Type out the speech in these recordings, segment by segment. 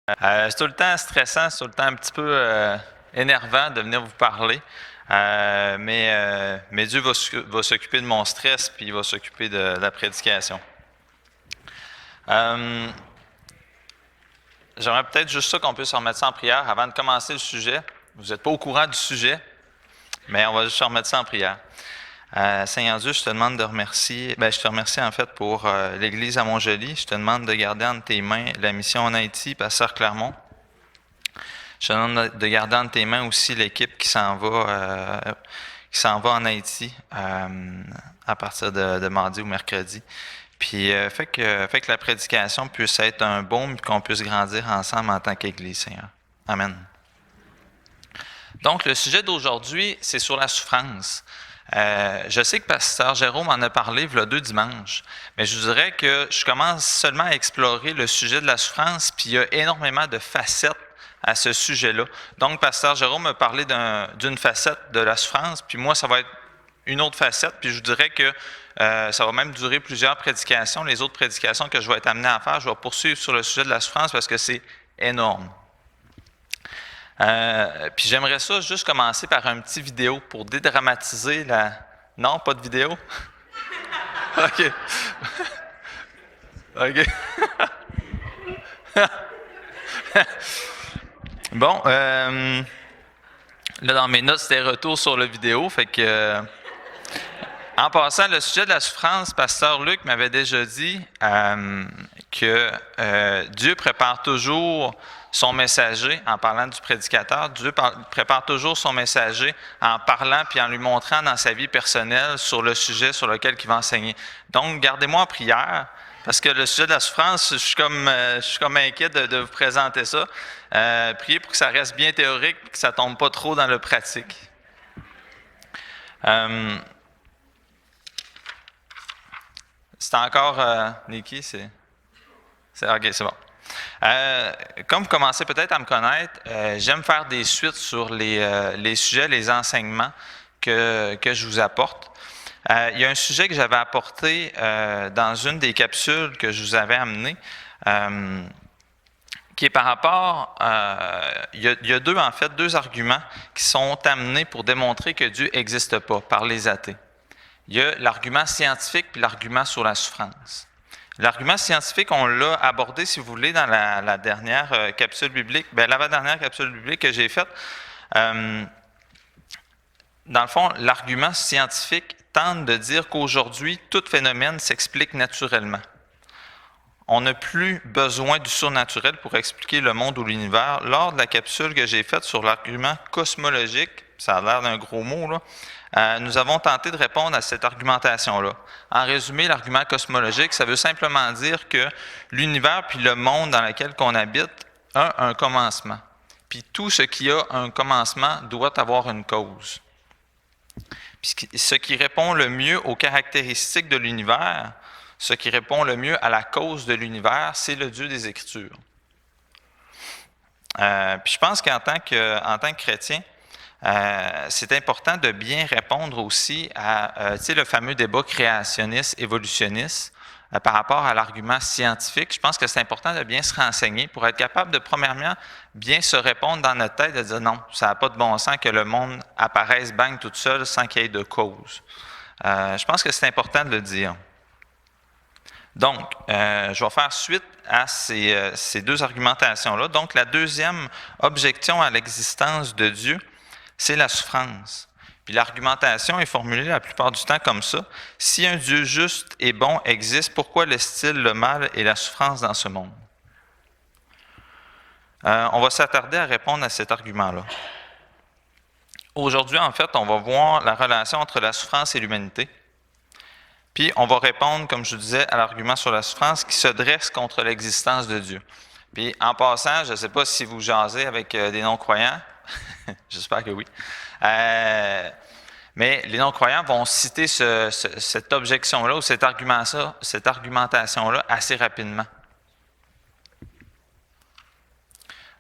C'est tout le temps stressant, c'est tout le temps un petit peu énervant de venir vous parler. Mais Dieu va s'occuper de mon stress, puis il va s'occuper de la prédication. J'aimerais peut-être juste ça qu'on puisse remettre ça en prière avant de commencer le sujet. Vous n'êtes pas au courant du sujet, mais on va juste remettre ça en prière. Seigneur Dieu, je te demande de remercier, je te remercie en fait pour l'Église à Montjoly. Je te demande de garder entre tes mains la mission en Haïti, Pasteur Clermont. Je te demande de garder entre tes mains aussi l'équipe qui s'en va en Haïti à partir de mardi ou mercredi. Puis fait que la prédication puisse être un baume et qu'on puisse grandir ensemble en tant qu'Église, Seigneur. Amen. Donc, le sujet d'aujourd'hui, c'est sur la souffrance. Je sais que Pasteur Jérôme en a parlé il y a 2 dimanches, mais je vous dirais que je commence seulement à explorer le sujet de la souffrance, puis il y a énormément de facettes à ce sujet-là. Donc, Pasteur Jérôme a parlé d'une facette de la souffrance, puis moi, ça va être une autre facette, puis je vous dirais que ça va même durer plusieurs prédications. Les autres prédications que je vais être amené à faire, je vais poursuivre sur le sujet de la souffrance parce que c'est énorme. Puis j'aimerais ça juste commencer par un petit vidéo pour dédramatiser la... Non, pas de vidéo? OK. OK. Bon, là dans mes notes, c'était retour sur la vidéo, fait que... en passant, le sujet de la souffrance, Pasteur Luc m'avait déjà dit que Dieu prépare toujours son messager, en parlant du prédicateur, Dieu prépare toujours son messager en parlant puis en lui montrant dans sa vie personnelle sur le sujet sur lequel il va enseigner. Donc, gardez-moi en prière, parce que le sujet de la souffrance, je suis comme inquiet de vous présenter ça. Priez pour que ça reste bien théorique et que ça ne tombe pas trop dans le pratique. C'est encore... Niki, c'est OK, c'est bon. Comme vous commencez peut-être à me connaître, j'aime faire des suites sur les sujets, les enseignements que je vous apporte. Il y a un sujet que j'avais apporté dans une des capsules que je vous avais amenées, qui est par rapport... il y a deux arguments qui sont amenés pour démontrer que Dieu n'existe pas par les athées. Il y a l'argument scientifique puis l'argument sur la souffrance. L'argument scientifique, on l'a abordé, si vous voulez, dans la dernière capsule biblique, l'avant-dernière capsule biblique que j'ai faite. Dans le fond, l'argument scientifique tente de dire qu'aujourd'hui, tout phénomène s'explique naturellement. On n'a plus besoin du surnaturel pour expliquer le monde ou l'univers. Lors de la capsule que j'ai faite sur l'argument cosmologique, ça a l'air d'un gros mot, là, nous avons tenté de répondre à cette argumentation-là. En résumé, l'argument cosmologique, ça veut simplement dire que l'univers puis le monde dans lequel on habite a un commencement. Puis tout ce qui a un commencement doit avoir une cause. Puis ce qui répond le mieux aux caractéristiques de l'univers, ce qui répond le mieux à la cause de l'univers, c'est le Dieu des Écritures. Puis je pense qu'en tant que chrétien, c'est important de bien répondre aussi à le fameux débat créationniste-évolutionniste par rapport à l'argument scientifique. Je pense que c'est important de bien se renseigner pour être capable de, premièrement, bien se répondre dans notre tête, de dire non, ça n'a pas de bon sens que le monde apparaisse bang tout seul sans qu'il y ait de cause. Je pense que c'est important de le dire. Donc, je vais faire suite à ces deux argumentations-là. Donc, la deuxième objection à l'existence de Dieu, c'est la souffrance. Puis l'argumentation est formulée la plupart du temps comme ça. Si un Dieu juste et bon existe, pourquoi laisse-t-il le mal et la souffrance dans ce monde? On va s'attarder à répondre à cet argument-là. Aujourd'hui, en fait, on va voir la relation entre la souffrance et l'humanité. Puis on va répondre, comme je vous disais, à l'argument sur la souffrance qui se dresse contre l'existence de Dieu. Puis en passant, je ne sais pas si vous jasez avec des non-croyants. J'espère que oui. Mais les non-croyants vont citer cette objection-là ou cette argumentation-là assez rapidement.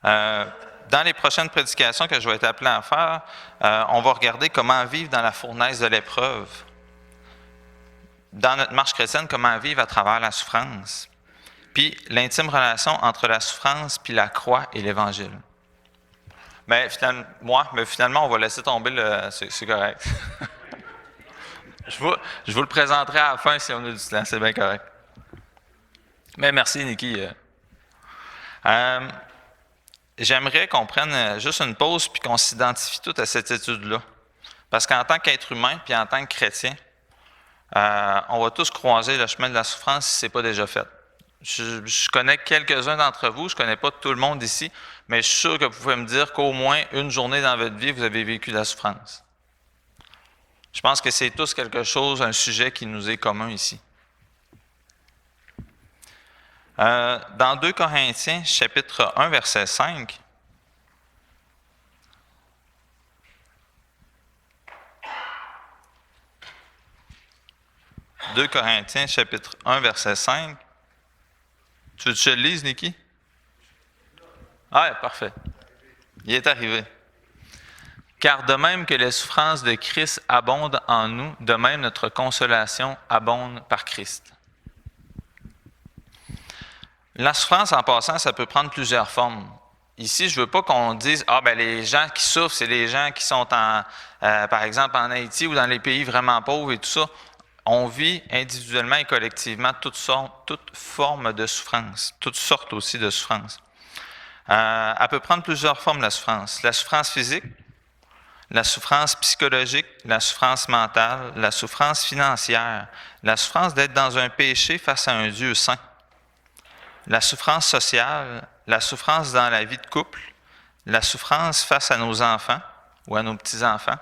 Dans les prochaines prédications que je vais être appelé à faire, on va regarder comment vivre dans la fournaise de l'épreuve. Dans notre marche chrétienne, comment vivre à travers la souffrance. puis l'intime relation entre la souffrance, puis la croix et l'Évangile. Mais finalement, on va laisser tomber c'est correct. Je vous le présenterai à la fin si on a du temps, c'est bien correct. Mais merci, Niki. J'aimerais qu'on prenne juste une pause puis qu'on s'identifie tout à cette étude-là. Parce qu'en tant qu'être humain puis en tant que chrétien, on va tous croiser le chemin de la souffrance si ce n'est pas déjà fait. Je connais quelques-uns d'entre vous, je ne connais pas tout le monde ici, mais je suis sûr que vous pouvez me dire qu'au moins une journée dans votre vie, vous avez vécu la souffrance. Je pense que c'est tous quelque chose, un sujet qui nous est commun ici. Dans 2 Corinthiens, chapitre 1, verset 5, « 2 Corinthiens, chapitre 1, verset 5. » Tu veux que je le lise, Niki? Ah, parfait. Il est arrivé. « Car de même que les souffrances de Christ abondent en nous, de même notre consolation abonde par Christ. » La souffrance, en passant, ça peut prendre plusieurs formes. Ici, je ne veux pas qu'on dise « Ah, ben les gens qui souffrent, c'est les gens qui sont par exemple, en Haïti ou dans les pays vraiment pauvres et tout ça. » On vit individuellement et collectivement toutes formes de souffrance, toutes sortes aussi de souffrance. Elle peut prendre plusieurs formes, la souffrance. La souffrance physique, la souffrance psychologique, la souffrance mentale, la souffrance financière, la souffrance d'être dans un péché face à un Dieu saint, la souffrance sociale, la souffrance dans la vie de couple, la souffrance face à nos enfants ou à nos petits-enfants,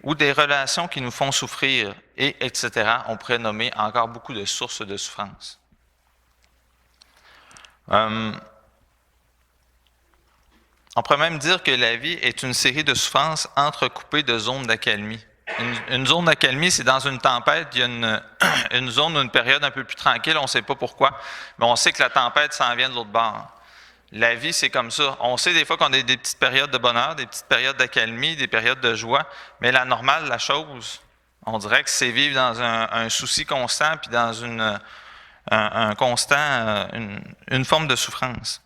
ou des relations qui nous font souffrir, et etc. On pourrait nommer encore beaucoup de sources de souffrance. On pourrait même dire que la vie est une série de souffrances entrecoupées de zones d'accalmie. Une zone d'accalmie, c'est dans une tempête, il y a une zone ou une période un peu plus tranquille, on ne sait pas pourquoi, mais on sait que la tempête s'en vient de l'autre bord. La vie, c'est comme ça. On sait des fois qu'on a des petites périodes de bonheur, des petites périodes d'accalmie, des périodes de joie, mais la normale, la chose, on dirait que c'est vivre dans un souci constant, puis dans une forme de souffrance.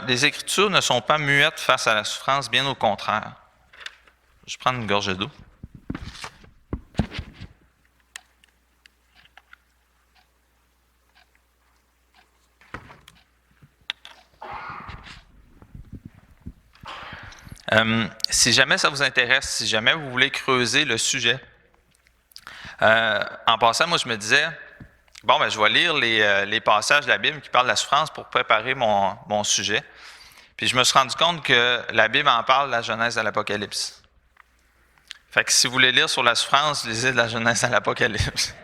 Les Écritures ne sont pas muettes face à la souffrance, bien au contraire. Je prends une gorgée d'eau. Si jamais ça vous intéresse, si jamais vous voulez creuser le sujet, en passant, moi je me disais, bon, ben, je vais lire les passages de la Bible qui parlent de la souffrance pour préparer mon sujet. Puis je me suis rendu compte que la Bible en parle de la Genèse à l'Apocalypse. Fait que si vous voulez lire sur la souffrance, lisez de la Genèse à l'Apocalypse.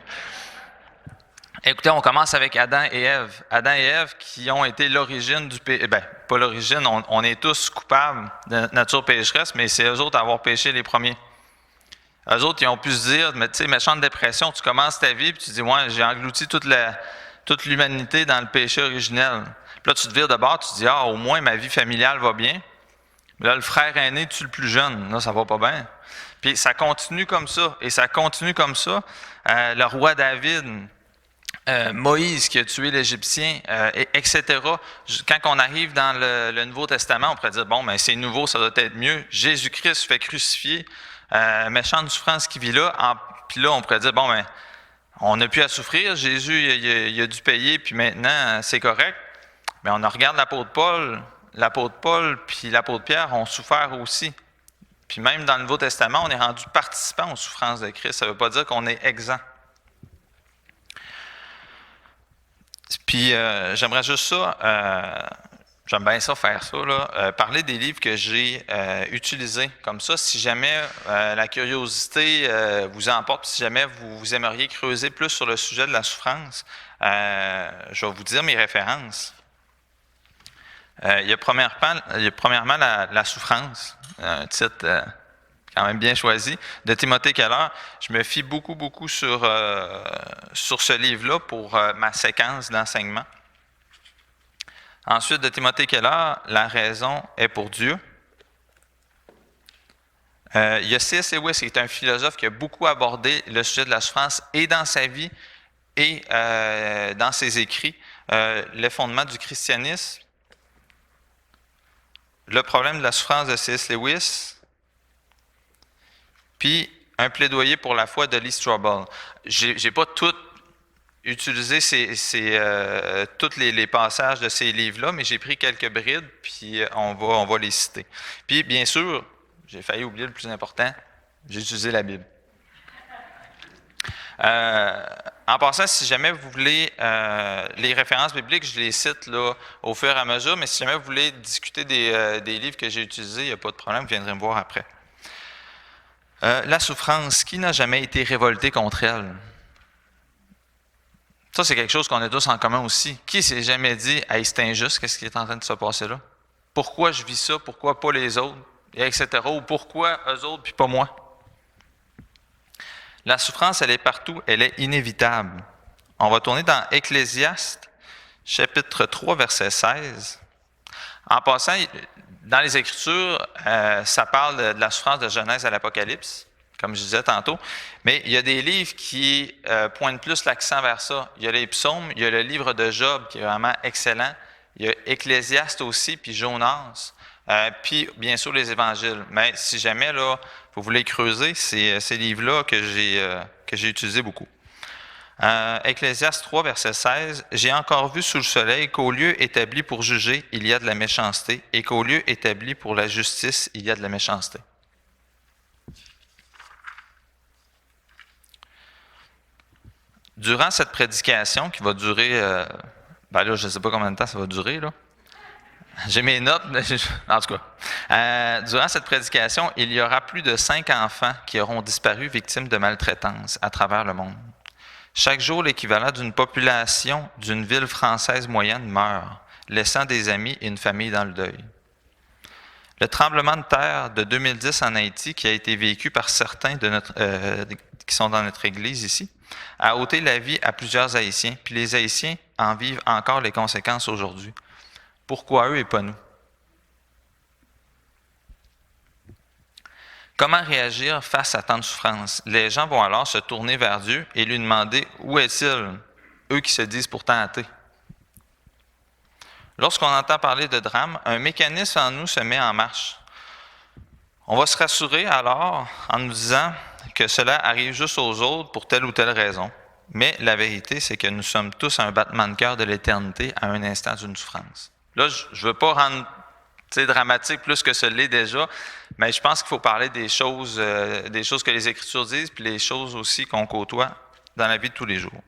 Écoutez, on commence avec Adam et Ève. Adam et Ève qui ont été l'origine du péché. Ben, pas l'origine, on est tous coupables de nature pécheresse, mais c'est eux autres à avoir péché les premiers. Eux autres, ils ont pu se dire, mais tu sais, méchante dépression, tu commences ta vie, puis tu dis, ouais, j'ai englouti toute l'humanité dans le péché originel. Puis là, tu te vires de bord, tu te dis, ah, au moins ma vie familiale va bien. Mais là, le frère aîné tue le plus jeune. Là, ça va pas bien. Puis ça continue comme ça, et ça continue comme ça. Le roi David, Moïse qui a tué l'Égyptien, etc. Quand on arrive dans le Nouveau Testament, on pourrait dire, bon, ben c'est nouveau, ça doit être mieux. Jésus-Christ se fait crucifier, méchante souffrance qui vit là. Puis là, on pourrait dire, bon, ben on n'a plus à souffrir, Jésus il a dû payer, puis maintenant, c'est correct. Mais on regarde l'apôtre Paul puis l'apôtre Pierre ont souffert aussi. Puis même dans le Nouveau Testament, on est rendu participant aux souffrances de Christ. Ça ne veut pas dire qu'on est exempt. Puis j'aimerais juste ça, j'aime bien ça, faire ça, là, parler des livres que j'ai utilisés. Comme ça, si jamais la curiosité vous emporte, si jamais vous aimeriez creuser plus sur le sujet de la souffrance, je vais vous dire mes références. Il y a premièrement la souffrance, un titre quand même bien choisi, de Timothée Keller. Je me fie beaucoup sur ce livre-là pour ma séquence d'enseignement. Ensuite, de Timothée Keller, La raison est pour Dieu. Il y a C.S. Lewis, qui est un philosophe qui a beaucoup abordé le sujet de la souffrance et dans sa vie et dans ses écrits, les fondements du christianisme, le problème de la souffrance de C.S. Lewis, puis un plaidoyer pour la foi de Lee Strobel. J'ai pas tout utilisé tous les passages de ces livres-là, mais j'ai pris quelques brides, puis on va les citer. Puis, bien sûr, j'ai failli oublier le plus important, j'ai utilisé la Bible. En passant, si jamais vous voulez, les références bibliques, je les cite là, au fur et à mesure, mais si jamais vous voulez discuter des livres que j'ai utilisés, il n'y a pas de problème, vous viendrez me voir après. La souffrance, qui n'a jamais été révolté contre elle? Ça, c'est quelque chose qu'on a tous en commun aussi. Qui s'est jamais dit « Hey, c'est injuste, qu'est-ce qui est en train de se passer là? Pourquoi je vis ça? Pourquoi pas les autres? » Et etc. Ou « Pourquoi eux autres puis pas moi? » La souffrance, elle est partout, elle est inévitable. On va tourner dans Ecclésiaste, chapitre 3, verset 16. En passant, dans les Écritures, ça parle de la souffrance de Genèse à l'Apocalypse, comme je disais tantôt, mais il y a des livres qui pointent plus l'accent vers ça. Il y a les psaumes, il y a le livre de Job qui est vraiment excellent, il y a Ecclésiaste aussi, puis Jonas, puis bien sûr les évangiles. Mais si jamais là, vous voulez creuser, c'est ces livres-là que j'ai utilisés beaucoup. Ecclésiaste 3, verset 16, « J'ai encore vu sous le soleil qu'au lieu établi pour juger, il y a de la méchanceté, et qu'au lieu établi pour la justice, il y a de la méchanceté. » Durant cette prédication, qui va durer, là, je ne sais pas combien de temps ça va durer, là. J'ai mes notes, en tout cas. Durant cette prédication, il y aura plus de 5 enfants qui auront disparu victimes de maltraitance à travers le monde. Chaque jour, l'équivalent d'une population d'une ville française moyenne meurt, laissant des amis et une famille dans le deuil. Le tremblement de terre de 2010 en Haïti, qui a été vécu par certains qui sont dans notre église ici, a ôté la vie à plusieurs Haïtiens, puis les Haïtiens en vivent encore les conséquences aujourd'hui. Pourquoi eux et pas nous? Comment réagir face à tant de souffrance? Les gens vont alors se tourner vers Dieu et lui demander « Où est-il? » Eux qui se disent pourtant athées. Lorsqu'on entend parler de drame, un mécanisme en nous se met en marche. On va se rassurer alors en nous disant que cela arrive juste aux autres pour telle ou telle raison. Mais la vérité, c'est que nous sommes tous un battement de cœur de l'éternité à un instant d'une souffrance. Là, je ne veux pas rendre dramatique plus que ce l'est déjà, mais je pense qu'il faut parler des choses que les Écritures disent, puis les choses aussi qu'on côtoie dans la vie de tous les jours.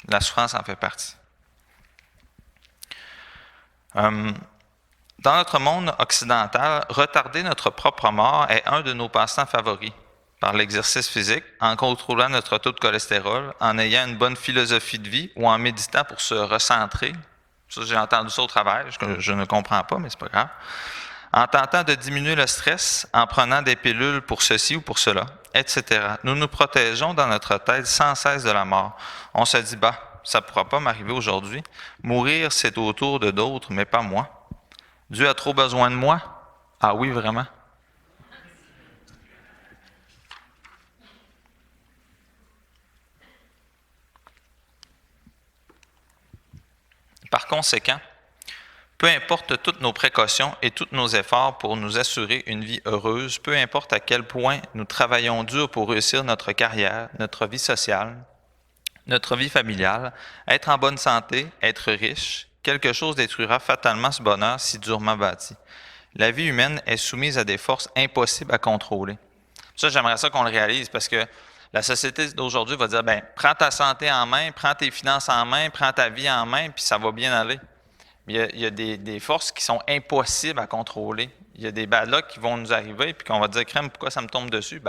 La souffrance en fait partie. Dans notre monde occidental, retarder notre propre mort est un de nos passe-temps favoris, par l'exercice physique, en contrôlant notre taux de cholestérol, en ayant une bonne philosophie de vie ou en méditant pour se recentrer. Ça, j'ai entendu ça au travail, je ne comprends pas, mais c'est pas grave. En tentant de diminuer le stress, en prenant des pilules pour ceci ou pour cela, etc. Nous nous protégeons dans notre tête sans cesse de la mort. On se dit, ça ne pourra pas m'arriver aujourd'hui. Mourir, c'est autour de d'autres, mais pas moi. Dieu a trop besoin de moi? Ah oui, vraiment? Par conséquent, peu importe toutes nos précautions et tous nos efforts pour nous assurer une vie heureuse, peu importe à quel point nous travaillons dur pour réussir notre carrière, notre vie sociale, notre vie familiale, être en bonne santé, être riche, quelque chose détruira fatalement ce bonheur si durement bâti. La vie humaine est soumise à des forces impossibles à contrôler. Ça, j'aimerais ça qu'on le réalise parce que la société d'aujourd'hui va dire, prends ta santé en main, prends tes finances en main, prends ta vie en main, puis ça va bien aller. Mais il y a des forces qui sont impossibles à contrôler. Il y a des bad luck qui vont nous arriver, puis qu'on va dire, crème, pourquoi ça me tombe dessus?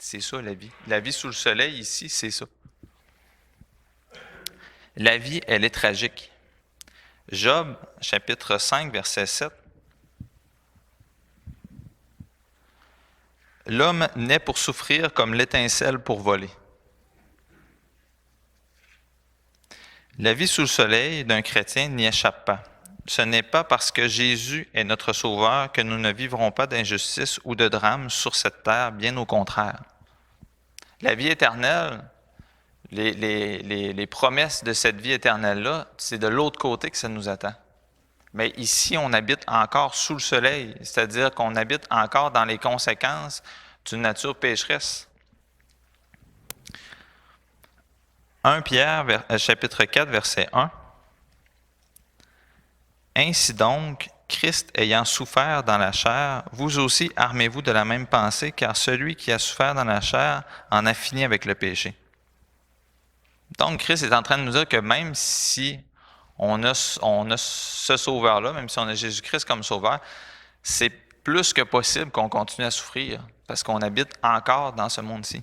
C'est ça la vie. La vie sous le soleil, ici, c'est ça. La vie, elle est tragique. Job, chapitre 5, verset 7. L'homme naît pour souffrir comme l'étincelle pour voler. La vie sous le soleil d'un chrétien n'y échappe pas. Ce n'est pas parce que Jésus est notre Sauveur que nous ne vivrons pas d'injustice ou de drame sur cette terre, bien au contraire. La vie éternelle, les promesses de cette vie éternelle-là, c'est de l'autre côté que ça nous attend. Mais ici, on habite encore sous le soleil, c'est-à-dire qu'on habite encore dans les conséquences d'une nature pécheresse. 1 Pierre, chapitre 4, verset 1. Ainsi donc, Christ ayant souffert dans la chair, vous aussi armez-vous de la même pensée, car celui qui a souffert dans la chair en a fini avec le péché. Donc, Christ est en train de nous dire que même si on a ce sauveur-là, même si on a Jésus-Christ comme sauveur, c'est plus que possible qu'on continue à souffrir, parce qu'on habite encore dans ce monde-ci.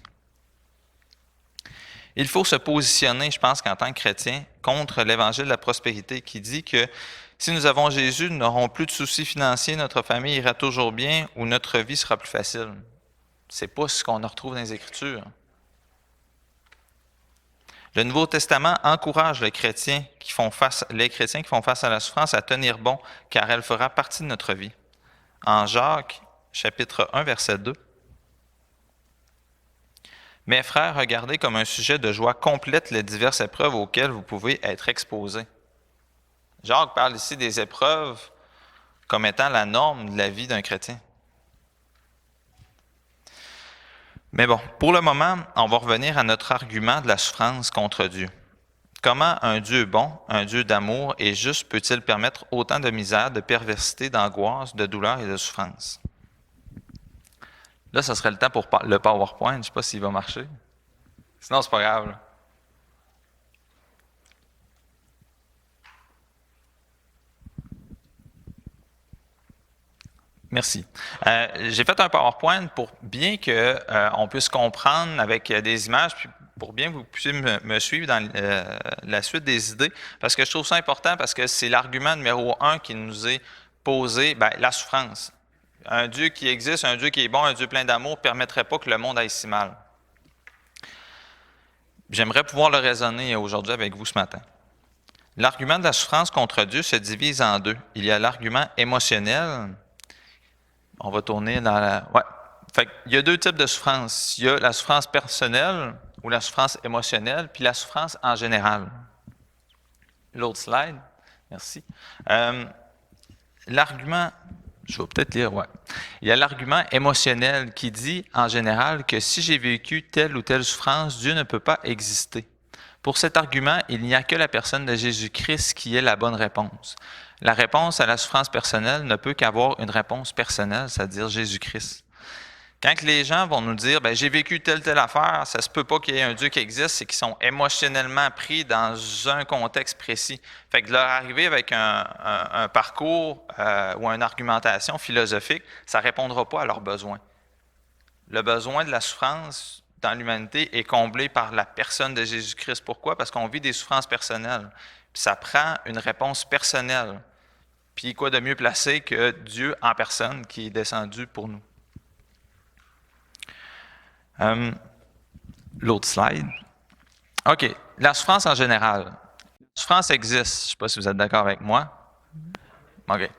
Il faut se positionner, je pense qu'en tant que chrétien, contre l'évangile de la prospérité qui dit que si nous avons Jésus, nous n'aurons plus de soucis financiers, notre famille ira toujours bien ou notre vie sera plus facile. C'est pas ce qu'on retrouve dans les Écritures. Le Nouveau Testament encourage les chrétiens qui font face à la souffrance à tenir bon, car elle fera partie de notre vie. En Jacques, chapitre 1, verset 2. Mes frères, regardez comme un sujet de joie complète les diverses épreuves auxquelles vous pouvez être exposés. Jacques parle ici des épreuves comme étant la norme de la vie d'un chrétien. Mais bon, pour le moment, on va revenir à notre argument de la souffrance contre Dieu. Comment un Dieu bon, un Dieu d'amour et juste peut-il permettre autant de misère, de perversité, d'angoisse, de douleur et de souffrance? Là, ça serait le temps pour le PowerPoint. Je ne sais pas s'il va marcher. Sinon, c'est pas grave. Là. Merci. J'ai fait un PowerPoint pour bien qu'on puisse comprendre avec des images, puis pour bien que vous puissiez me suivre dans la suite des idées, parce que je trouve ça important, parce que c'est l'argument numéro 1 qui nous est posé, la souffrance. Un Dieu qui existe, un Dieu qui est bon, un Dieu plein d'amour, ne permettrait pas que le monde aille si mal. J'aimerais pouvoir le raisonner aujourd'hui avec vous ce matin. L'argument de la souffrance contre Dieu se divise en deux. Il y a l'argument émotionnel. On va tourner dans la... Ouais. Fait il y a deux types de souffrance. Il y a la souffrance personnelle ou la souffrance émotionnelle, puis la souffrance en général. L'autre slide. Merci. L'argument... Je vais peut-être lire, ouais. Il y a l'argument émotionnel qui dit, en général, que si j'ai vécu telle ou telle souffrance, Dieu ne peut pas exister. Pour cet argument, il n'y a que la personne de Jésus-Christ qui est la bonne réponse. La réponse à la souffrance personnelle ne peut qu'avoir une réponse personnelle, c'est-à-dire Jésus-Christ. Quand les gens vont nous dire « j'ai vécu telle affaire », ça se peut pas qu'il y ait un Dieu qui existe, c'est qu'ils sont émotionnellement pris dans un contexte précis. Fait que leur arriver avec un parcours ou une argumentation philosophique, ça ne répondra pas à leurs besoins. Le besoin de la souffrance dans l'humanité est comblé par la personne de Jésus-Christ. Pourquoi? Parce qu'on vit des souffrances personnelles. Puis ça prend une réponse personnelle. Puis quoi de mieux placé que Dieu en personne qui est descendu pour nous? L'autre slide. OK. La souffrance en général. La souffrance existe. Je ne sais pas si vous êtes d'accord avec moi. OK.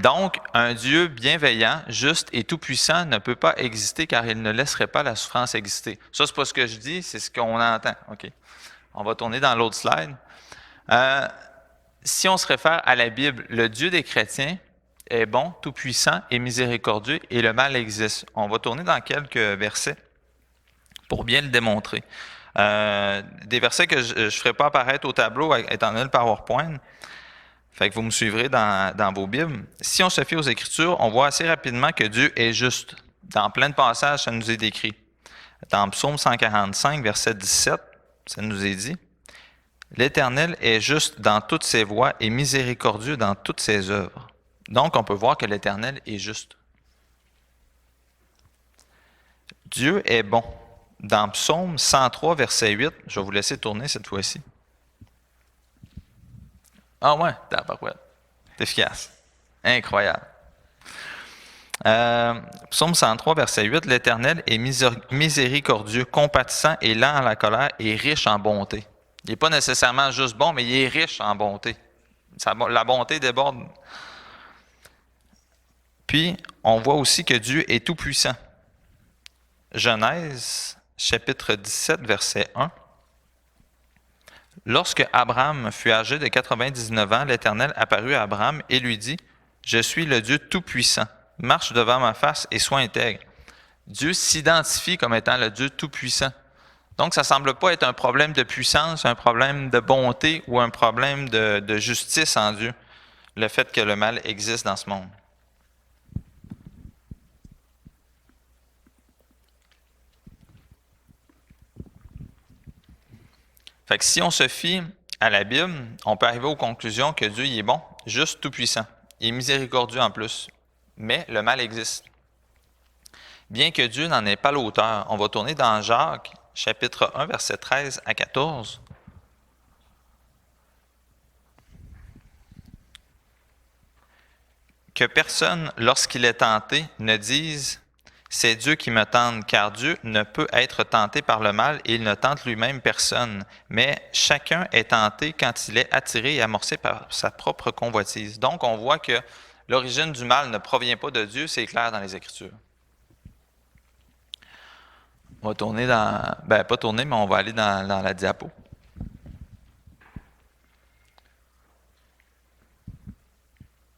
Donc, un Dieu bienveillant, juste et tout-puissant ne peut pas exister car il ne laisserait pas la souffrance exister. Ça, c'est pas ce que je dis, c'est ce qu'on entend. OK. On va tourner dans l'autre slide. Si on se réfère à la Bible, le Dieu des chrétiens est bon, tout-puissant et miséricordieux et le mal existe. On va tourner dans quelques versets pour bien le démontrer. Des versets que je ne ferai pas apparaître au tableau étant donné le PowerPoint. Fait que vous me suivrez dans vos Bibles. Si on se fie aux Écritures, on voit assez rapidement que Dieu est juste. Dans plein de passages, ça nous est décrit. Dans Psaume 145, verset 17, ça nous est dit « L'Éternel est juste dans toutes ses voies et miséricordieux dans toutes ses œuvres. » Donc, on peut voir que l'Éternel est juste. Dieu est bon. Dans Psaume 103, verset 8, je vais vous laisser tourner cette fois-ci. Ah ouais, c'est efficace. Incroyable. Psaume 103, verset 8, « L'Éternel est miséricordieux, compatissant et lent à la colère et riche en bonté. » Il n'est pas nécessairement juste bon, mais il est riche en bonté. La bonté déborde. Puis, on voit aussi que Dieu est tout-puissant. Genèse, chapitre 17, verset 1. Lorsque Abraham fut âgé de 99 ans, l'Éternel apparut à Abraham et lui dit, « Je suis le Dieu Tout-Puissant. Marche devant ma face et sois intègre. » Dieu s'identifie comme étant le Dieu Tout-Puissant. Donc, ça ne semble pas être un problème de puissance, un problème de bonté ou un problème de justice en Dieu, le fait que le mal existe dans ce monde. Fait que si on se fie à la Bible, on peut arriver aux conclusions que Dieu il est bon, juste tout-puissant. Il est miséricordieux en plus. Mais le mal existe. Bien que Dieu n'en ait pas l'auteur, on va tourner dans Jacques, chapitre 1, versets 13 à 14. Que personne, lorsqu'il est tenté, ne dise « C'est Dieu qui me tente », car Dieu ne peut être tenté par le mal et il ne tente lui-même personne. Mais chacun est tenté quand il est attiré et amorcé par sa propre convoitise. Donc, on voit que l'origine du mal ne provient pas de Dieu, c'est clair dans les Écritures. On va tourner dans... pas tourner, mais on va aller dans la diapo.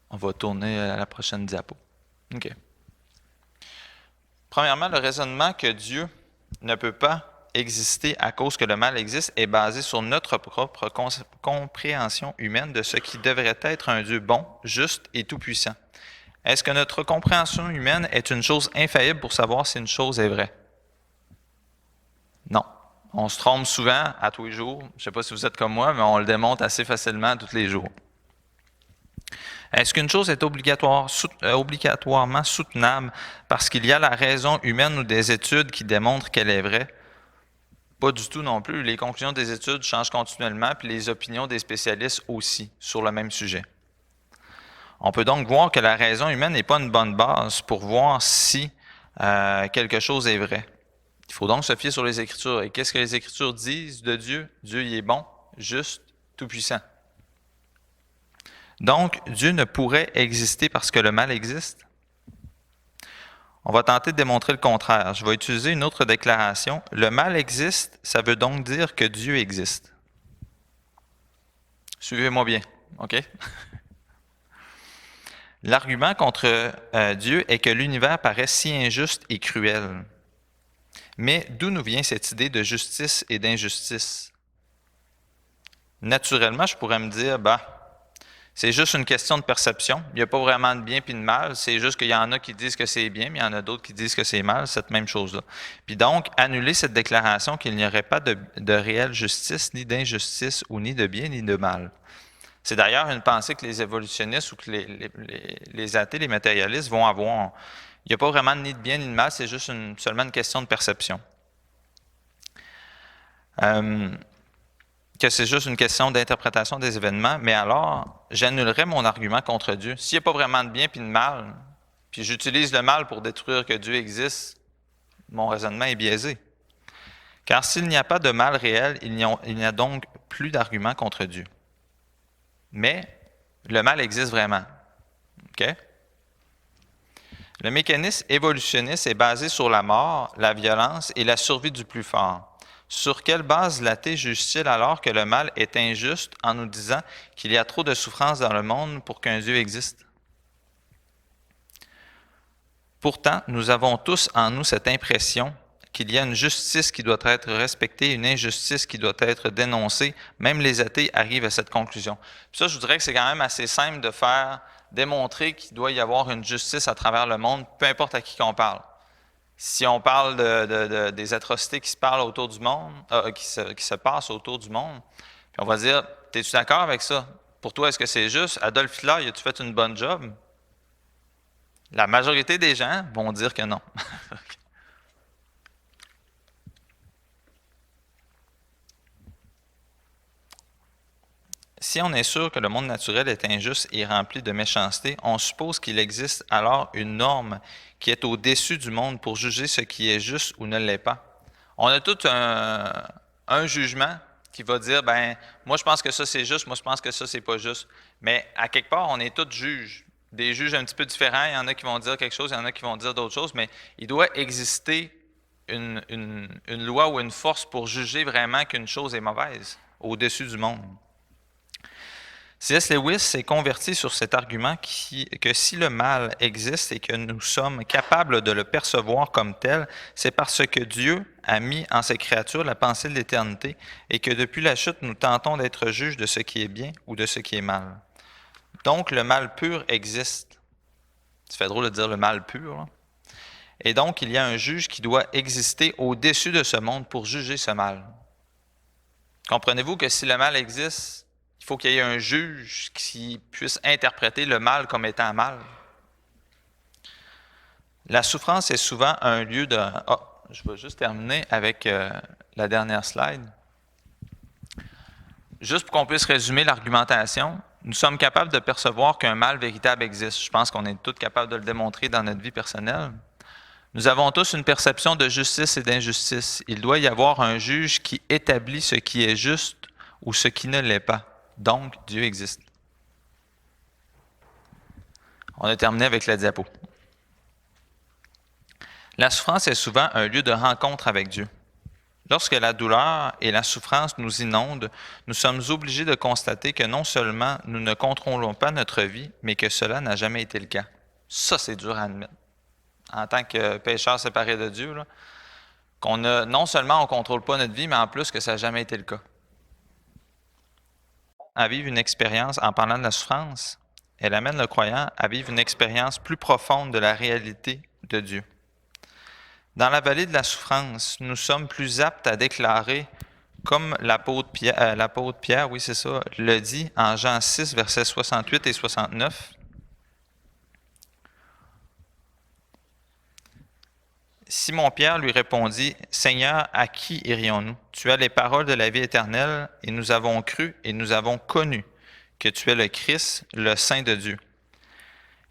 On va tourner à la prochaine diapo. OK. Premièrement, le raisonnement que Dieu ne peut pas exister à cause que le mal existe est basé sur notre propre compréhension humaine de ce qui devrait être un Dieu bon, juste et tout-puissant. Est-ce que notre compréhension humaine est une chose infaillible pour savoir si une chose est vraie? Non. On se trompe souvent à tous les jours. Je ne sais pas si vous êtes comme moi, mais on le démontre assez facilement tous les jours. Est-ce qu'une chose est obligatoirement soutenable parce qu'il y a la raison humaine ou des études qui démontrent qu'elle est vraie? Pas du tout non plus. Les conclusions des études changent continuellement, puis les opinions des spécialistes aussi sur le même sujet. On peut donc voir que la raison humaine n'est pas une bonne base pour voir si quelque chose est vrai. Il faut donc se fier sur les Écritures. Et qu'est-ce que les Écritures disent de Dieu? Dieu y est bon, juste, tout-puissant. Donc, Dieu ne pourrait exister parce que le mal existe? On va tenter de démontrer le contraire. Je vais utiliser une autre déclaration. Le mal existe, ça veut donc dire que Dieu existe. Suivez-moi bien, OK? L'argument contre Dieu est que l'univers paraît si injuste et cruel. Mais d'où nous vient cette idée de justice et d'injustice? Naturellement, je pourrais me dire, c'est juste une question de perception. Il n'y a pas vraiment de bien puis de mal. C'est juste qu'il y en a qui disent que c'est bien, mais il y en a d'autres qui disent que c'est mal, cette même chose-là. Puis donc, annuler cette déclaration qu'il n'y aurait pas de réelle justice, ni d'injustice, ou ni de bien, ni de mal. C'est d'ailleurs une pensée que les évolutionnistes ou que les athées, les matérialistes vont avoir. Il n'y a pas vraiment ni de bien ni de mal, c'est juste seulement une question de perception. Que c'est juste une question d'interprétation des événements, mais alors, j'annulerais mon argument contre Dieu. S'il n'y a pas vraiment de bien puis de mal, puis j'utilise le mal pour détruire que Dieu existe, mon raisonnement est biaisé. Car s'il n'y a pas de mal réel, il n'y a donc plus d'argument contre Dieu. Mais le mal existe vraiment. OK? Le mécanisme évolutionniste est basé sur la mort, la violence et la survie du plus fort. Sur quelle base l'athée juge-t-il alors que le mal est injuste en nous disant qu'il y a trop de souffrance dans le monde pour qu'un Dieu existe? Pourtant, nous avons tous en nous cette impression qu'il y a une justice qui doit être respectée, une injustice qui doit être dénoncée. Même les athées arrivent à cette conclusion. Puis ça, je voudrais que c'est quand même assez simple de démontrer qu'il doit y avoir une justice à travers le monde, peu importe à qui on parle. Si on parle des atrocités qui se parlent autour du monde, qui se passent autour du monde, puis on va dire, es-tu d'accord avec ça? Pour toi, est-ce que c'est juste? Adolf Hitler, as-tu fait une bonne job? La majorité des gens vont dire que non. Si on est sûr que le monde naturel est injuste et rempli de méchanceté, on suppose qu'il existe alors une norme qui est au-dessus du monde pour juger ce qui est juste ou ne l'est pas. On a tout un jugement qui va dire, moi je pense que ça c'est juste, moi je pense que ça c'est pas juste. Mais à quelque part, on est tous juges. Des juges un petit peu différents, il y en a qui vont dire quelque chose, il y en a qui vont dire d'autres choses, mais il doit exister une loi ou une force pour juger vraiment qu'une chose est mauvaise au-dessus du monde. C.S. Lewis s'est converti sur cet argument que si le mal existe et que nous sommes capables de le percevoir comme tel, c'est parce que Dieu a mis en ses créatures la pensée de l'éternité et que depuis la chute, nous tentons d'être juges de ce qui est bien ou de ce qui est mal. Donc, le mal pur existe. Ça fait drôle de dire le mal pur, là. Et donc, il y a un juge qui doit exister au-dessus de ce monde pour juger ce mal. Comprenez-vous que si le mal existe, il faut qu'il y ait un juge qui puisse interpréter le mal comme étant mal. La souffrance est souvent un lieu de... je vais juste terminer avec la dernière slide. Juste pour qu'on puisse résumer l'argumentation, nous sommes capables de percevoir qu'un mal véritable existe. Je pense qu'on est tous capables de le démontrer dans notre vie personnelle. Nous avons tous une perception de justice et d'injustice. Il doit y avoir un juge qui établit ce qui est juste ou ce qui ne l'est pas. Donc, Dieu existe. On a terminé avec la diapo. La souffrance est souvent un lieu de rencontre avec Dieu. Lorsque la douleur et la souffrance nous inondent, nous sommes obligés de constater que non seulement nous ne contrôlons pas notre vie, mais que cela n'a jamais été le cas. Ça, c'est dur à admettre. En tant que pécheur séparé de Dieu, là, non seulement on ne contrôle pas notre vie, mais en plus que ça n'a jamais été le cas. À vivre une expérience, en parlant de la souffrance, elle amène le croyant à vivre une expérience plus profonde de la réalité de Dieu. Dans la vallée de la souffrance, nous sommes plus aptes à déclarer, comme l'apôtre Pierre, oui c'est ça, le dit en Jean 6, versets 68 et 69. Simon-Pierre lui répondit, « Seigneur, à qui irions-nous? Tu as les paroles de la vie éternelle, et nous avons cru et nous avons connu que tu es le Christ, le Saint de Dieu. »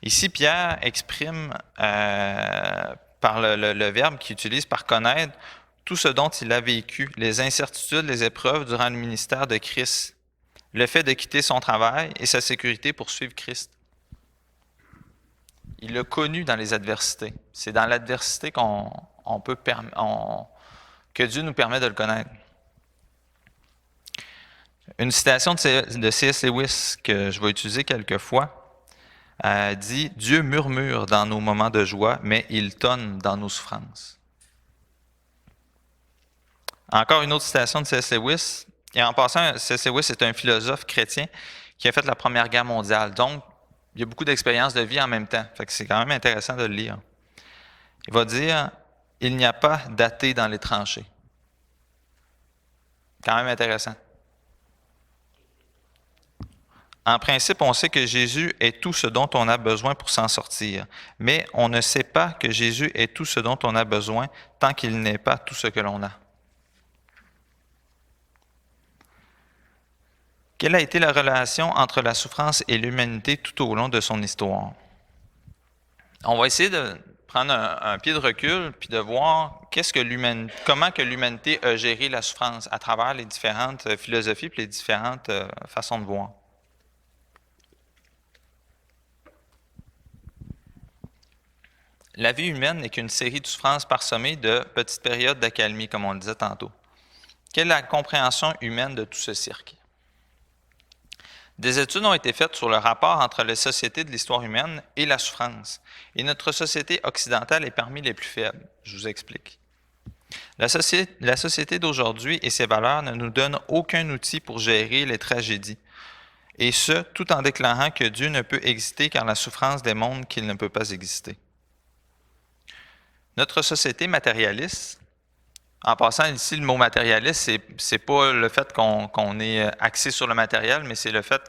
Ici, Pierre exprime par le verbe qu'il utilise par connaître tout ce dont il a vécu, les incertitudes, les épreuves durant le ministère de Christ, le fait de quitter son travail et sa sécurité pour suivre Christ. Il l'a connu dans les adversités. C'est dans l'adversité que Dieu nous permet de le connaître. Une citation de C.S. Lewis que je vais utiliser quelques fois dit « Dieu murmure dans nos moments de joie, mais il tonne dans nos souffrances. » Encore une autre citation de C.S. Lewis. Et en passant, C.S. Lewis est un philosophe chrétien qui a fait la Première Guerre mondiale. Donc, il y a beaucoup d'expériences de vie en même temps. Fait que c'est quand même intéressant de le lire. Il va dire « Il n'y a pas d'athée dans les tranchées. » Quand même intéressant. En principe, on sait que Jésus est tout ce dont on a besoin pour s'en sortir. Mais on ne sait pas que Jésus est tout ce dont on a besoin tant qu'il n'est pas tout ce que l'on a. Quelle a été la relation entre la souffrance et l'humanité tout au long de son histoire? On va essayer de prendre un pied de recul puis de voir comment que l'humanité a géré la souffrance à travers les différentes philosophies et les différentes façons de voir. La vie humaine n'est qu'une série de souffrances parsemées de petites périodes d'accalmie, comme on le disait tantôt. Quelle est la compréhension humaine de tout ce cirque? Des études ont été faites sur le rapport entre les sociétés de l'histoire humaine et la souffrance. Et notre société occidentale est parmi les plus faibles. Je vous explique. La société d'aujourd'hui et ses valeurs ne nous donnent aucun outil pour gérer les tragédies. Et ce, tout en déclarant que Dieu ne peut exister car la souffrance démontre qu'il ne peut pas exister. Notre société matérialiste, en passant ici, le mot matérialiste, c'est pas le fait qu'on est axé sur le matériel, mais c'est le fait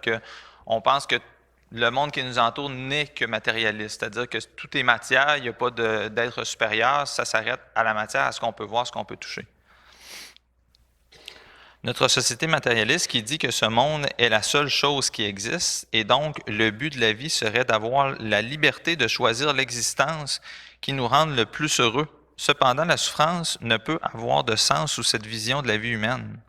qu'on pense que le monde qui nous entoure n'est que matérialiste. C'est-à-dire que tout est matière, il n'y a pas d'être supérieur, ça s'arrête à la matière, à ce qu'on peut voir, ce qu'on peut toucher. Notre société matérialiste qui dit que ce monde est la seule chose qui existe, et donc le but de la vie serait d'avoir la liberté de choisir l'existence qui nous rende le plus heureux. Cependant, la souffrance ne peut avoir de sens sous cette vision de la vie humaine.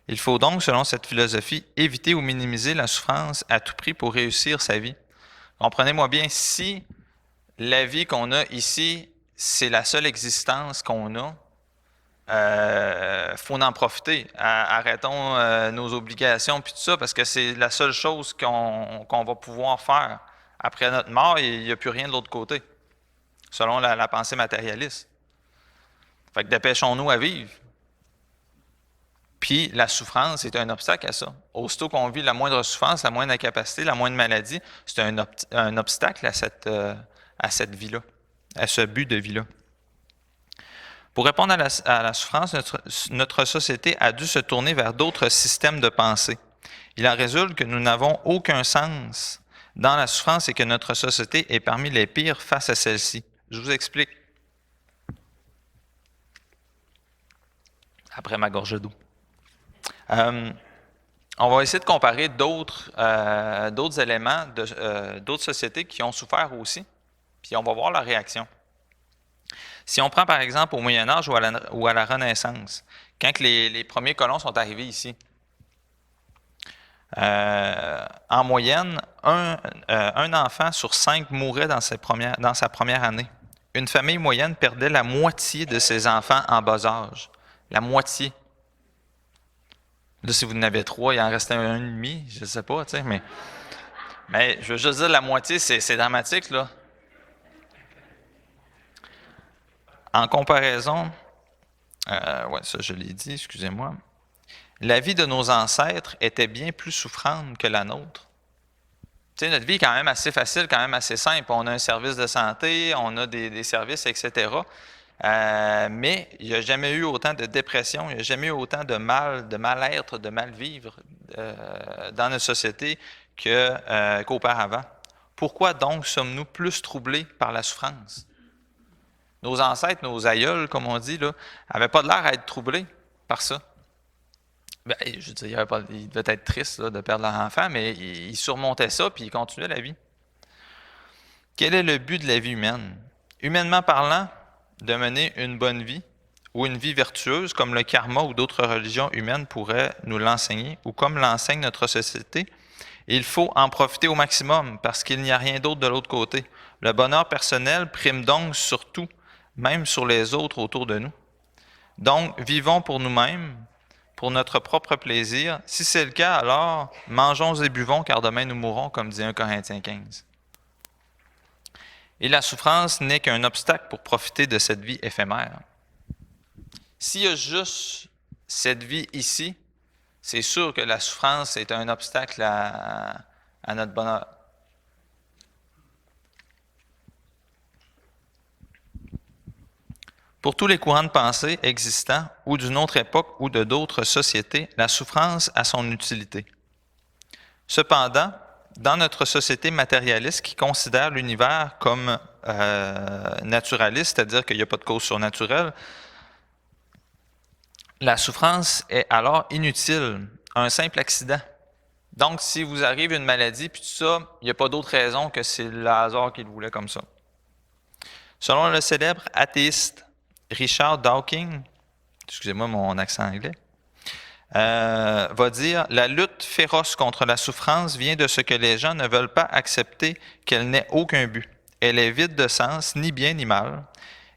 Il faut donc, selon cette philosophie, éviter ou minimiser la souffrance à tout prix pour réussir sa vie. Comprenez-moi bien, si la vie qu'on a ici, c'est la seule existence qu'on a, faut en profiter. Arrêtons nos obligations puis tout ça, parce que c'est la seule chose qu'on va pouvoir faire. Après notre mort, il n'y a plus rien de l'autre côté, selon la pensée matérialiste. Fait que dépêchons-nous à vivre. Puis la souffrance est un obstacle à ça. Aussitôt qu'on vit la moindre souffrance, la moindre incapacité, la moindre maladie, c'est un obstacle à cette vie-là, à ce but de vie-là. Pour répondre à la souffrance, notre société a dû se tourner vers d'autres systèmes de pensée. Il en résulte que nous n'avons aucun sens dans la souffrance et que notre société est parmi les pires face à celle-ci. Je vous explique. Après ma gorgée d'eau. On va essayer de comparer d'autres éléments, d'autres sociétés qui ont souffert aussi, puis on va voir leur réaction. Si on prend par exemple au Moyen Âge ou à la Renaissance, quand les premiers colons sont arrivés ici, en moyenne, un enfant sur 5 mourait dans sa première année. Une famille moyenne perdait la moitié de ses enfants en bas âge. La moitié. Là, si vous en avez 3, il en restait un et demi, je ne sais pas, tu sais, mais je veux juste dire, la moitié, c'est dramatique, là. En comparaison, ça je l'ai dit, excusez-moi, la vie de nos ancêtres était bien plus souffrante que la nôtre. Tu sais, notre vie est quand même assez facile, quand même assez simple. On a un service de santé, on a des services, etc. Mais il n'y a jamais eu autant de dépression, il n'y a jamais eu autant de mal-être, de mal-vivre dans notre société qu'auparavant. Pourquoi donc sommes-nous plus troublés par la souffrance? Nos ancêtres, nos aïeuls, comme on dit, n'avaient pas de l'air à être troublés par ça. Ben, je veux dire, ils devaient être tristes de perdre leur enfant, mais ils surmontaient ça puis ils continuaient la vie. Quel est le but de la vie humaine? Humainement parlant, de mener une bonne vie ou une vie vertueuse, comme le karma ou d'autres religions humaines pourraient nous l'enseigner, ou comme l'enseigne notre société, il faut en profiter au maximum parce qu'il n'y a rien d'autre de l'autre côté. Le bonheur personnel prime donc sur tout, même sur les autres autour de nous. Donc, vivons pour nous-mêmes, pour notre propre plaisir. Si c'est le cas, alors mangeons et buvons, car demain nous mourrons, comme dit 1 Corinthiens 15. Et la souffrance n'est qu'un obstacle pour profiter de cette vie éphémère. S'il y a juste cette vie ici, c'est sûr que la souffrance est un obstacle à notre bonheur. Pour tous les courants de pensée existants, ou d'une autre époque ou de d'autres sociétés, la souffrance a son utilité. Cependant, dans notre société matérialiste qui considère l'univers comme naturaliste, c'est-à-dire qu'il n'y a pas de cause surnaturelle, la souffrance est alors inutile, un simple accident. Donc, si vous arrive une maladie, puis tout ça, il n'y a pas d'autre raison que c'est le hasard qui le voulait comme ça. Selon le célèbre athéiste Richard Dawkins, excusez-moi mon accent anglais, va dire « La lutte féroce contre la souffrance vient de ce que les gens ne veulent pas accepter qu'elle n'ait aucun but. Elle est vide de sens, ni bien ni mal.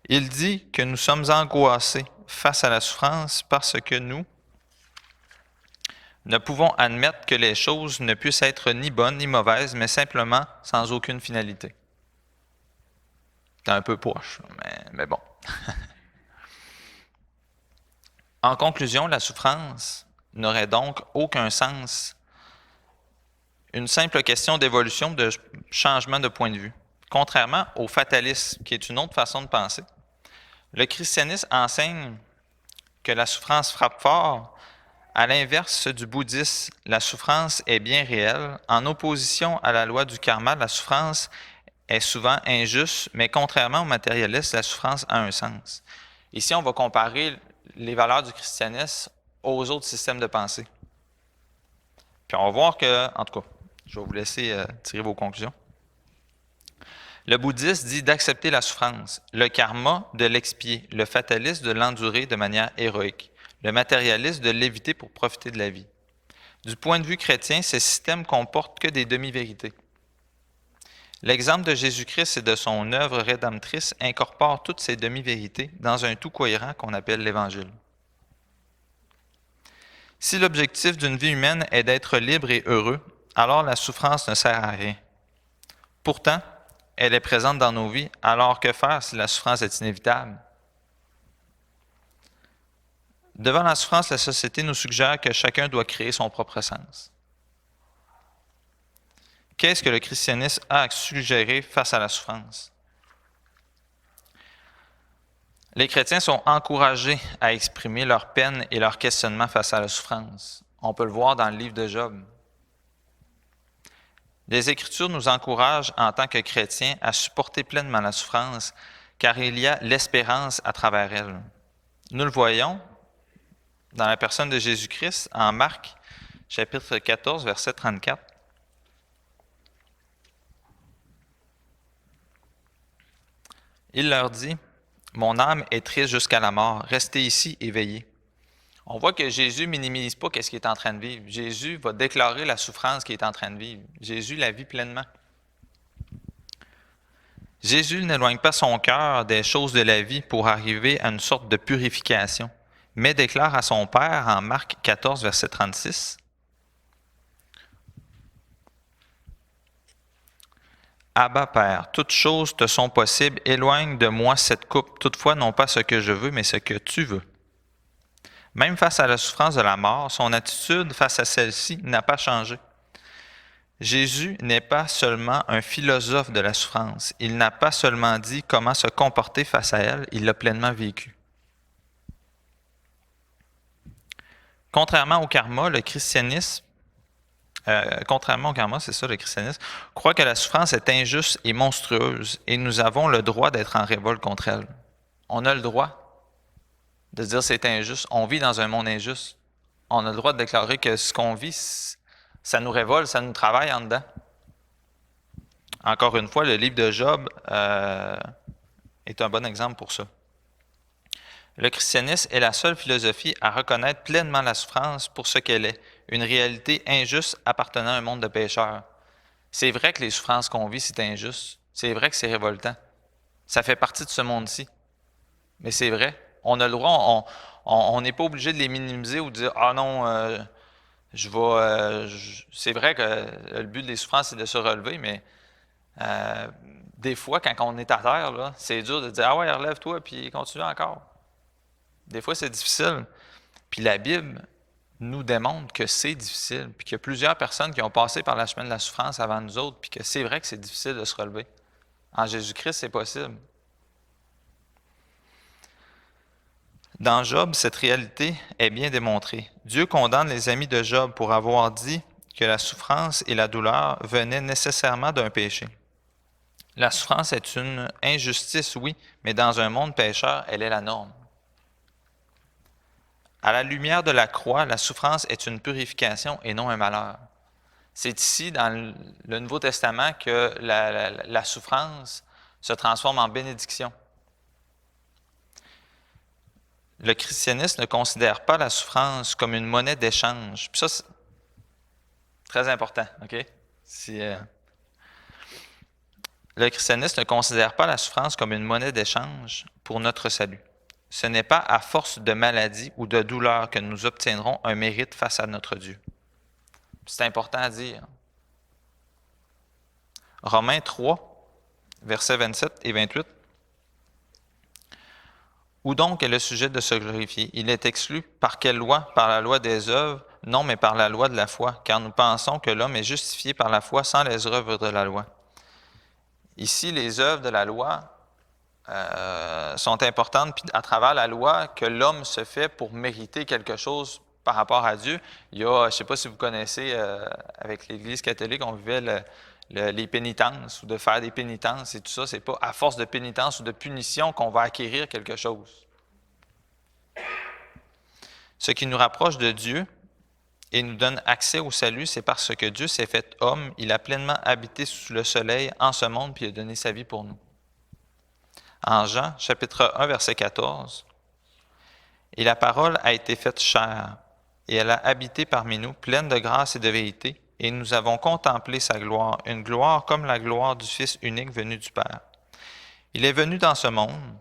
Il dit que nous sommes angoissés face à la souffrance parce que nous ne pouvons admettre que les choses ne puissent être ni bonnes ni mauvaises, mais simplement sans aucune finalité. » C'est un peu poche, mais bon. En conclusion, la souffrance n'aurait donc aucun sens. Une simple question d'évolution, de changement de point de vue. Contrairement au fatalisme, qui est une autre façon de penser, le christianisme enseigne que la souffrance frappe fort. À l'inverse du bouddhisme, la souffrance est bien réelle. En opposition à la loi du karma, la souffrance est souvent injuste, mais contrairement au matérialisme, la souffrance a un sens. Ici, on va comparer les valeurs du christianisme aux autres systèmes de pensée. Puis on va voir que, en tout cas, je vais vous laisser tirer vos conclusions. Le bouddhisme dit d'accepter la souffrance, le karma de l'expier, le fatalisme de l'endurer de manière héroïque, le matérialisme de l'éviter pour profiter de la vie. Du point de vue chrétien, ces systèmes comportent que des demi-vérités. L'exemple de Jésus-Christ et de son œuvre rédemptrice incorpore toutes ces demi-vérités dans un tout cohérent qu'on appelle l'Évangile. Si l'objectif d'une vie humaine est d'être libre et heureux, alors la souffrance ne sert à rien. Pourtant, elle est présente dans nos vies, alors que faire si la souffrance est inévitable? Devant la souffrance, la société nous suggère que chacun doit créer son propre sens. Qu'est-ce que le christianisme a à suggérer face à la souffrance? Les chrétiens sont encouragés à exprimer leur peine et leur questionnement face à la souffrance. On peut le voir dans le livre de Job. Les Écritures nous encouragent en tant que chrétiens à supporter pleinement la souffrance, car il y a l'espérance à travers elle. Nous le voyons dans la personne de Jésus-Christ en Marc, chapitre 14, verset 34. Il leur dit, « Mon âme est triste jusqu'à la mort, restez ici et veillez. » On voit que Jésus minimise pas ce qu'il est en train de vivre. Jésus va déclarer la souffrance qu'il est en train de vivre. Jésus la vit pleinement. Jésus n'éloigne pas son cœur des choses de la vie pour arriver à une sorte de purification, mais déclare à son Père en Marc 14, verset 36, « Abba, Père, toutes choses te sont possibles, éloigne de moi cette coupe, toutefois non pas ce que je veux, mais ce que tu veux. » Même face à la souffrance de la mort, son attitude face à celle-ci n'a pas changé. Jésus n'est pas seulement un philosophe de la souffrance. Il n'a pas seulement dit comment se comporter face à elle, il l'a pleinement vécu. Contrairement au karma, le christianisme croit que la souffrance est injuste et monstrueuse et nous avons le droit d'être en révolte contre elle. On a le droit de dire c'est injuste. On vit dans un monde injuste. On a le droit de déclarer que ce qu'on vit, ça nous révolte, ça nous travaille en dedans. Encore une fois, le livre de Job est un bon exemple pour ça. Le christianisme est la seule philosophie à reconnaître pleinement la souffrance pour ce qu'elle est, une réalité injuste appartenant à un monde de pécheurs. C'est vrai que les souffrances qu'on vit, c'est injuste. C'est vrai que c'est révoltant. Ça fait partie de ce monde-ci. Mais c'est vrai. On a le droit, on n'est pas obligé de les minimiser ou de dire « Ah non, c'est vrai que le but des souffrances, c'est de se relever, mais des fois, quand on est à terre, là, c'est dur de dire « Ah ouais, relève-toi, puis continue encore. » Des fois, c'est difficile. Puis la Bible nous démontre que c'est difficile, puis qu'il y a plusieurs personnes qui ont passé par la chemin de la souffrance avant nous autres, puis que c'est vrai que c'est difficile de se relever. En Jésus-Christ, c'est possible. Dans Job, cette réalité est bien démontrée. Dieu condamne les amis de Job pour avoir dit que la souffrance et la douleur venaient nécessairement d'un péché. La souffrance est une injustice, oui, mais dans un monde pécheur, elle est la norme. À la lumière de la croix, la souffrance est une purification et non un malheur. C'est ici, dans le Nouveau Testament, que la souffrance se transforme en bénédiction. Le christianisme ne considère pas la souffrance comme une monnaie d'échange. Puis ça, c'est très important, OK? Le christianisme ne considère pas la souffrance comme une monnaie d'échange pour notre salut. Ce n'est pas à force de maladie ou de douleur que nous obtiendrons un mérite face à notre Dieu. C'est important à dire. Romains 3, versets 27 et 28. Où donc est le sujet de se glorifier? Il est exclu par quelle loi? Par la loi des œuvres? Non, mais par la loi de la foi, car nous pensons que l'homme est justifié par la foi sans les œuvres de la loi. Ici, les œuvres de la loi sont importantes, puis à travers la loi, que l'homme se fait pour mériter quelque chose par rapport à Dieu. Il y a, je ne sais pas si vous connaissez, avec l'Église catholique, on vivait les pénitences, ou de faire des pénitences et tout ça. Ce n'est pas à force de pénitence ou de punition qu'on va acquérir quelque chose. Ce qui nous rapproche de Dieu et nous donne accès au salut, c'est parce que Dieu s'est fait homme, il a pleinement habité sous le soleil en ce monde, puis il a donné sa vie pour nous. En Jean, chapitre 1, verset 14, « Et la parole a été faite chair, et elle a habité parmi nous, pleine de grâce et de vérité, et nous avons contemplé sa gloire, une gloire comme la gloire du Fils unique venu du Père. Il est venu dans ce monde,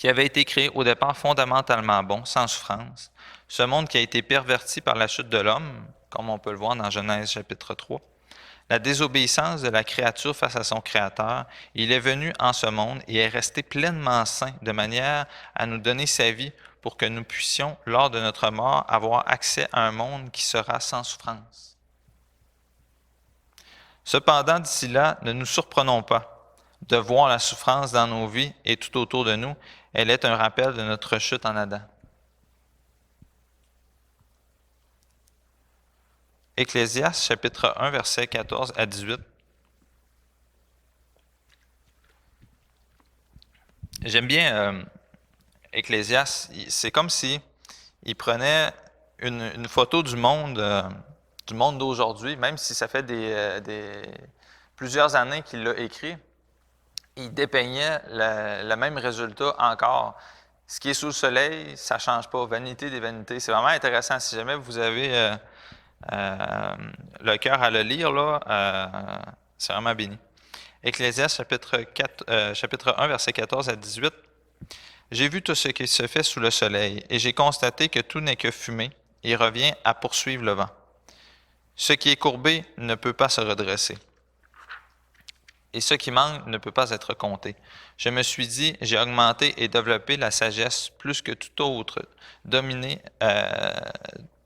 qui avait été créé au départ fondamentalement bon, sans souffrance, ce monde qui a été perverti par la chute de l'homme, comme on peut le voir dans Genèse chapitre 3, la désobéissance de la créature face à son Créateur, il est venu en ce monde et est resté pleinement saint de manière à nous donner sa vie pour que nous puissions, lors de notre mort, avoir accès à un monde qui sera sans souffrance. Cependant, d'ici là, ne nous surprenons pas de voir la souffrance dans nos vies et tout autour de nous. Elle est un rappel de notre chute en Adam. Ecclésiaste, chapitre 1, versets 14 à 18. J'aime bien Ecclésiaste. C'est comme si il prenait une photo du monde d'aujourd'hui, même si ça fait plusieurs années qu'il l'a écrit. Il dépeignait le même résultat encore. Ce qui est sous le soleil, ça ne change pas. Vanité des vanités. C'est vraiment intéressant. Si jamais vous avez le cœur à le lire, là, c'est vraiment béni. Ecclésiaste, chapitre 1, versets 14 à 18. J'ai vu tout ce qui se fait sous le soleil, et j'ai constaté que tout n'est que fumée, et revient à poursuivre le vent. Ce qui est courbé ne peut pas se redresser, et ce qui manque ne peut pas être compté. Je me suis dit, j'ai augmenté et développé la sagesse plus que tout autre,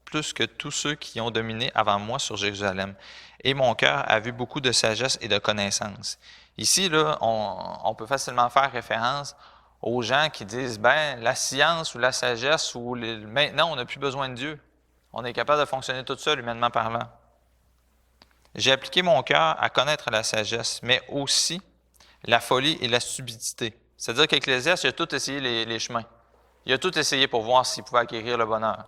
plus que tous ceux qui ont dominé avant moi sur Jérusalem. Et mon cœur a vu beaucoup de sagesse et de connaissance. Ici, là, on peut facilement faire référence aux gens qui disent, ben, la science ou la sagesse, maintenant, on n'a plus besoin de Dieu. On est capable de fonctionner tout seul, humainement parlant. J'ai appliqué mon cœur à connaître la sagesse, mais aussi la folie et la stupidité. C'est-à-dire qu'Ecclésiaste, il a tout essayé les chemins. Il a tout essayé pour voir s'il pouvait acquérir le bonheur.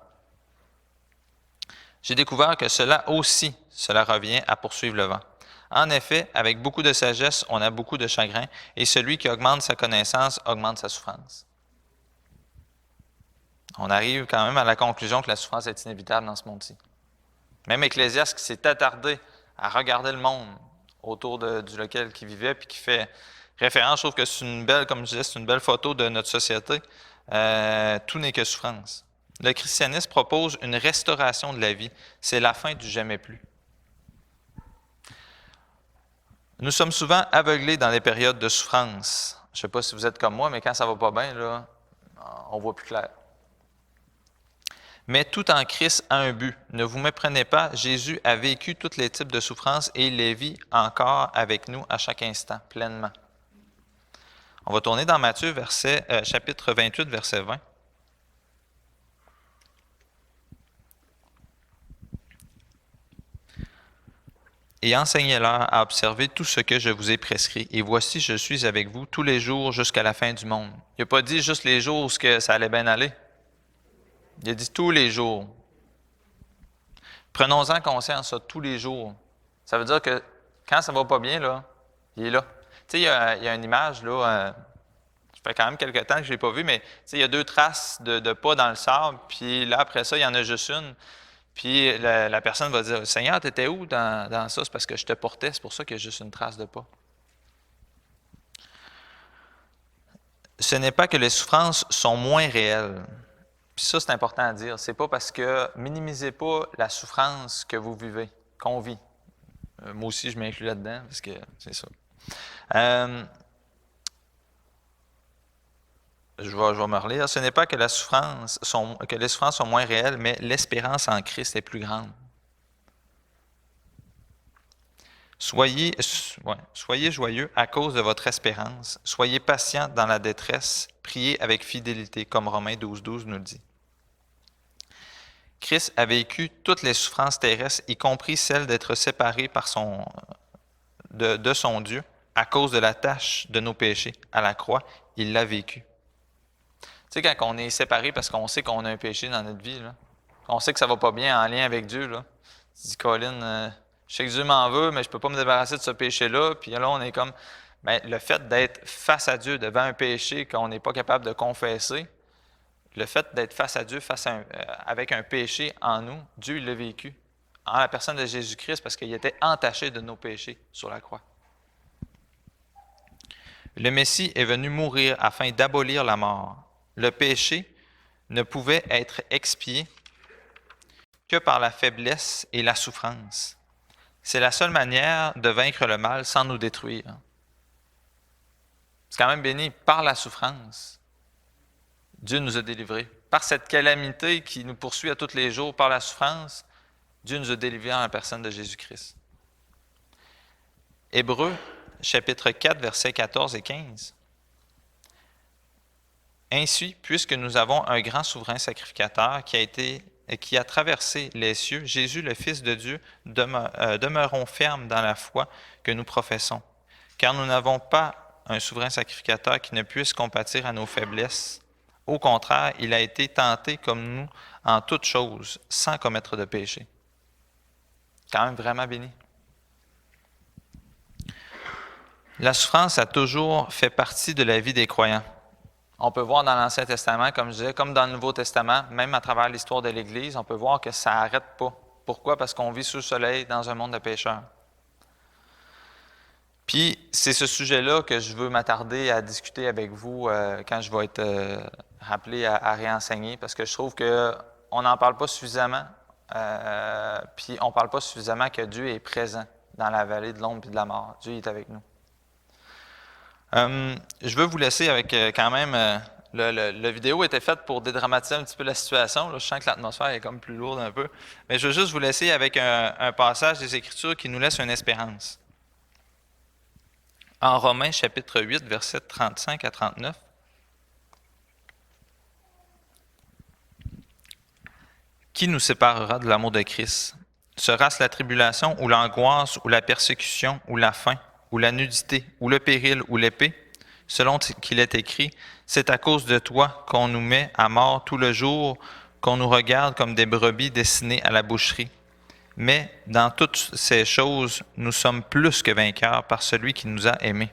J'ai découvert que cela revient à poursuivre le vent. En effet, avec beaucoup de sagesse, on a beaucoup de chagrin, et celui qui augmente sa connaissance augmente sa souffrance. On arrive quand même à la conclusion que la souffrance est inévitable dans ce monde-ci. Même Ecclésiaste qui s'est attardé à regarder le monde autour duquel il vivait, puis qui fait référence, je trouve que c'est une belle, comme je disais, c'est une belle photo de notre société. Tout n'est que souffrance. Le christianisme propose une restauration de la vie. C'est la fin du jamais plus. Nous sommes souvent aveuglés dans les périodes de souffrance. Je ne sais pas si vous êtes comme moi, mais quand ça ne va pas bien, là, on voit plus clair. Mais tout en Christ a un but. Ne vous méprenez pas, Jésus a vécu tous les types de souffrances et il les vit encore avec nous à chaque instant, pleinement. On va tourner dans Matthieu, chapitre 28, verset 20. Et enseignez-leur à observer tout ce que je vous ai prescrit. Et voici, je suis avec vous tous les jours jusqu'à la fin du monde. Il n'a pas dit juste les jours où ça allait bien aller. Il a dit tous les jours. Prenons-en conscience, ça, tous les jours. Ça veut dire que quand ça ne va pas bien, là, il est là. Tu sais, il y a une image, là, ça fait quand même quelques temps que je ne l'ai pas vue, mais il y a deux traces de pas dans le sable, puis là, après ça, il y en a juste une. Puis la personne va dire, Seigneur, tu étais où dans ça? C'est parce que je te portais, c'est pour ça qu'il y a juste une trace de pas. Ce n'est pas que les souffrances sont moins réelles. Puis ça, c'est important à dire. C'est pas parce que minimisez pas la souffrance que vous vivez, qu'on vit. Moi aussi, je m'inclus là-dedans, parce que c'est ça. Je vais me relire. Ce n'est pas que les souffrances sont moins réelles, mais l'espérance en Christ est plus grande. Soyez joyeux à cause de votre espérance. Soyez patients dans la détresse. Priez avec fidélité, comme Romains 12 nous le dit. Christ a vécu toutes les souffrances terrestres, y compris celle d'être séparé de son Dieu à cause de la tâche de nos péchés. À la croix, il l'a vécu. Tu sais, quand on est séparé parce qu'on sait qu'on a un péché dans notre vie, là, on sait que ça ne va pas bien en lien avec Dieu, là. Tu dis, Colin, je sais que Dieu m'en veut, mais je ne peux pas me débarrasser de ce péché-là. Puis là, on est comme, bien, le fait d'être face à Dieu devant un péché qu'on n'est pas capable de confesser, le fait d'être face à Dieu, avec un péché en nous, Dieu il l'a vécu en la personne de Jésus-Christ parce qu'il était entaché de nos péchés sur la croix. Le Messie est venu mourir afin d'abolir la mort. Le péché ne pouvait être expié que par la faiblesse et la souffrance. C'est la seule manière de vaincre le mal sans nous détruire. C'est quand même béni par la souffrance. Dieu nous a délivrés. Par cette calamité qui nous poursuit à tous les jours, par la souffrance, Dieu nous a délivrés en la personne de Jésus-Christ. Hébreux, chapitre 4, versets 14 et 15. Ainsi, puisque nous avons un grand souverain sacrificateur qui a traversé les cieux, Jésus, le Fils de Dieu, demeurons fermes dans la foi que nous professons. Car nous n'avons pas un souverain sacrificateur qui ne puisse compatir à nos faiblesses. Au contraire, il a été tenté comme nous en toutes choses, sans commettre de péché. Quand même vraiment béni. La souffrance a toujours fait partie de la vie des croyants. On peut voir dans l'Ancien Testament, comme je disais, comme dans le Nouveau Testament, même à travers l'histoire de l'Église, on peut voir que ça n'arrête pas. Pourquoi? Parce qu'on vit sous le soleil dans un monde de pécheurs. Puis, c'est ce sujet-là que je veux m'attarder à discuter avec vous quand je vais être rappelé à réenseigner, parce que je trouve qu'on n'en parle pas suffisamment, puis on ne parle pas suffisamment que Dieu est présent dans la vallée de l'ombre et de la mort. Dieu est avec nous. Je veux vous laisser avec quand même, la vidéo était faite pour dédramatiser un petit peu la situation. Là, je sens que l'atmosphère est comme plus lourde un peu. Mais je veux juste vous laisser avec un passage des Écritures qui nous laisse une espérance. En Romains, chapitre 8, versets 35 à 39. Qui nous séparera de l'amour de Christ? Sera-ce la tribulation, ou l'angoisse, ou la persécution, ou la faim, ou la nudité, ou le péril, ou l'épée? Selon qu'il est écrit, c'est à cause de toi qu'on nous met à mort tout le jour, qu'on nous regarde comme des brebis destinées à la boucherie. Mais dans toutes ces choses, nous sommes plus que vainqueurs par celui qui nous a aimés.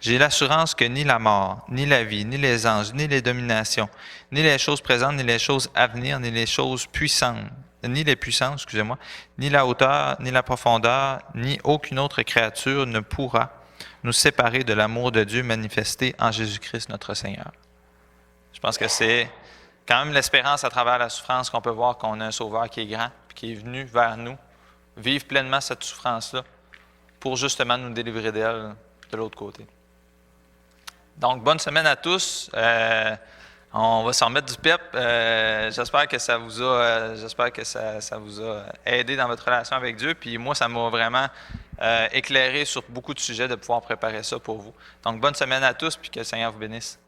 J'ai l'assurance que ni la mort, ni la vie, ni les anges, ni les dominations, ni les choses présentes, ni les choses à venir, ni les choses puissantes, ni les puissances, excusez-moi, ni la hauteur, ni la profondeur, ni aucune autre créature ne pourra nous séparer de l'amour de Dieu manifesté en Jésus-Christ notre Seigneur. Je pense que c'est quand même l'espérance à travers la souffrance qu'on peut voir qu'on a un Sauveur qui est grand, puis qui est venu vers nous, vivre pleinement cette souffrance-là, pour justement nous délivrer d'elle de l'autre côté. Donc, bonne semaine à tous. On va s'en remettre du pep. J'espère que ça vous a aidé dans votre relation avec Dieu. Puis moi, ça m'a vraiment éclairé sur beaucoup de sujets de pouvoir préparer ça pour vous. Donc, bonne semaine à tous, puis que le Seigneur vous bénisse.